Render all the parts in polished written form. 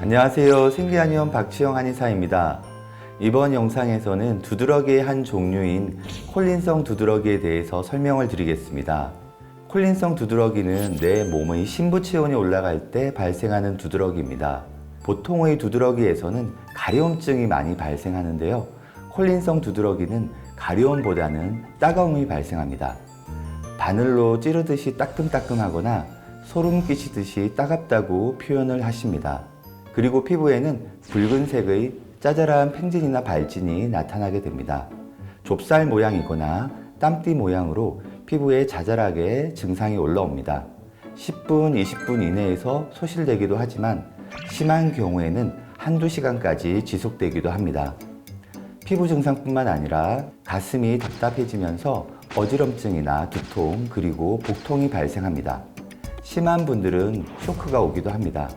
안녕하세요. 생기한의원 박지영 한의사입니다. 이번 영상에서는 두드러기의 한 종류인 콜린성 두드러기에 대해서 설명을 드리겠습니다. 콜린성 두드러기는 내 몸의 신부 체온이 올라갈 때 발생하는 두드러기입니다. 보통의 두드러기에서는 가려움증이 많이 발생하는데요. 콜린성 두드러기는 가려움보다는 따가움이 발생합니다. 바늘로 찌르듯이 따끔따끔하거나 소름 끼치듯이 따갑다고 표현을 하십니다. 그리고 피부에는 붉은색의 짜잘한 팽진이나 발진이 나타나게 됩니다. 좁쌀 모양이거나 땀띠 모양으로 피부에 자잘하게 증상이 올라옵니다. 10분, 20분 이내에서 소실되기도 하지만 심한 경우에는 한두 시간까지 지속되기도 합니다. 피부 증상뿐만 아니라 가슴이 답답해지면서 어지럼증이나 두통 그리고 복통이 발생합니다. 심한 분들은 쇼크가 오기도 합니다.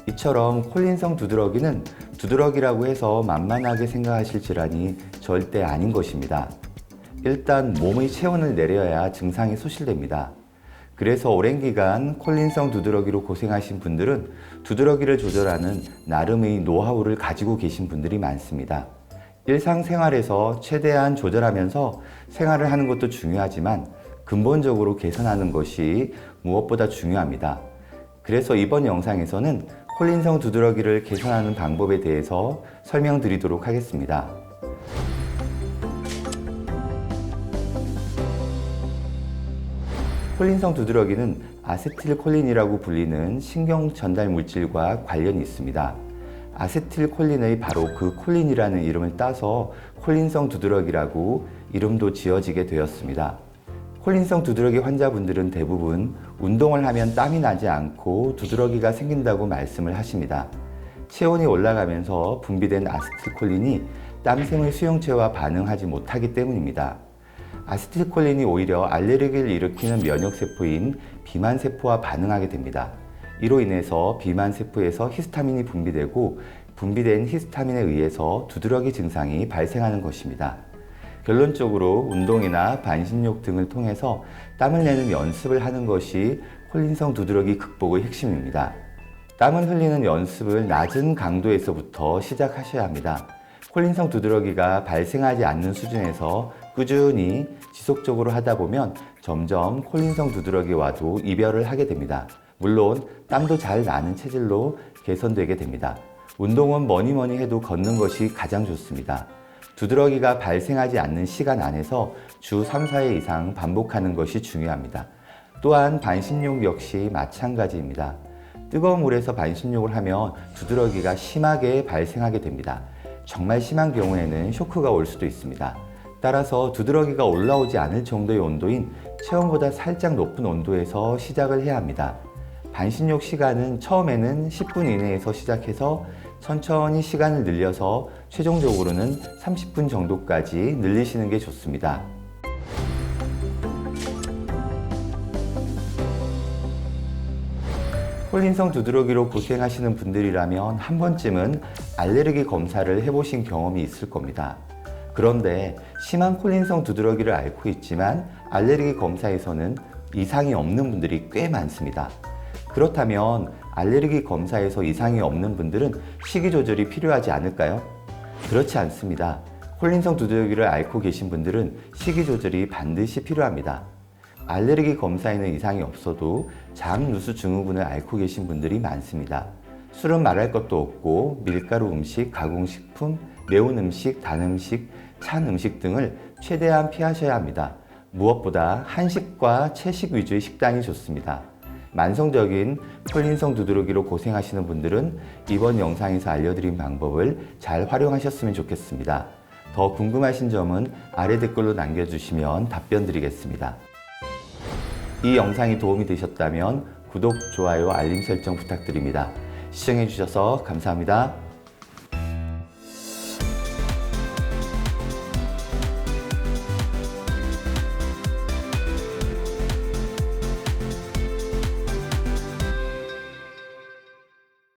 이처럼 콜린성 두드러기는 두드러기라고 해서 만만하게 생각하실 질환이 절대 아닌 것입니다. 일단 몸의 체온을 내려야 증상이 소실됩니다. 그래서 오랜 기간 콜린성 두드러기로 고생하신 분들은 두드러기를 조절하는 나름의 노하우를 가지고 계신 분들이 많습니다. 일상생활에서 최대한 조절하면서 생활을 하는 것도 중요하지만 근본적으로 개선하는 것이 무엇보다 중요합니다. 그래서 이번 영상에서는 콜린성 두드러기를 개선하는 방법에 대해서 설명드리도록 하겠습니다. 콜린성 두드러기는 아세틸콜린이라고 불리는 신경 전달 물질과 관련이 있습니다. 아세틸콜린의 바로 그 콜린이라는 이름을 따서 콜린성 두드러기라고 이름도 지어지게 되었습니다. 콜린성 두드러기 환자분들은 대부분 운동을 하면 땀이 나지 않고 두드러기가 생긴다고 말씀을 하십니다. 체온이 올라가면서 분비된 아세틸콜린이 땀샘의 수용체와 반응하지 못하기 때문입니다. 아세틸콜린이 오히려 알레르기를 일으키는 면역세포인 비만세포와 반응하게 됩니다. 이로 인해서 비만세포에서 히스타민이 분비되고 분비된 히스타민에 의해서 두드러기 증상이 발생하는 것입니다. 결론적으로 운동이나 반신욕 등을 통해서 땀을 내는 연습을 하는 것이 콜린성 두드러기 극복의 핵심입니다. 땀을 흘리는 연습을 낮은 강도에서부터 시작하셔야 합니다. 콜린성 두드러기가 발생하지 않는 수준에서 꾸준히 지속적으로 하다 보면 점점 콜린성 두드러기와도 이별을 하게 됩니다. 물론 땀도 잘 나는 체질로 개선되게 됩니다. 운동은 뭐니 해도 걷는 것이 가장 좋습니다. 두드러기가 발생하지 않는 시간 안에서 주 3, 4회 이상 반복하는 것이 중요합니다. 또한 반신욕 역시 마찬가지입니다. 뜨거운 물에서 반신욕을 하면 두드러기가 심하게 발생하게 됩니다. 정말 심한 경우에는 쇼크가 올 수도 있습니다. 따라서 두드러기가 올라오지 않을 정도의 온도인 체온보다 살짝 높은 온도에서 시작을 해야 합니다. 반신욕 시간은 처음에는 10분 이내에서 시작해서 천천히 시간을 늘려서 최종적으로는 30분 정도까지 늘리시는 게 좋습니다. 콜린성 두드러기로 고생하시는 분들이라면 한 번쯤은 알레르기 검사를 해보신 경험이 있을 겁니다. 그런데 심한 콜린성 두드러기를 앓고 있지만 알레르기 검사에서는 이상이 없는 분들이 꽤 많습니다. 그렇다면 알레르기 검사에서 이상이 없는 분들은 식이 조절이 필요하지 않을까요? 그렇지 않습니다. 콜린성 두드러기를 앓고 계신 분들은 식이 조절이 반드시 필요합니다. 알레르기 검사에는 이상이 없어도 장 누수 증후군을 앓고 계신 분들이 많습니다. 술은 말할 것도 없고 밀가루 음식, 가공식품, 매운 음식, 단 음식, 찬 음식 등을 최대한 피하셔야 합니다. 무엇보다 한식과 채식 위주의 식단이 좋습니다. 만성적인 콜린성 두드러기로 고생하시는 분들은 이번 영상에서 알려드린 방법을 잘 활용하셨으면 좋겠습니다. 더 궁금하신 점은 아래 댓글로 남겨주시면 답변 드리겠습니다. 이 영상이 도움이 되셨다면 구독, 좋아요, 알림 설정 부탁드립니다. 시청해주셔서 감사합니다.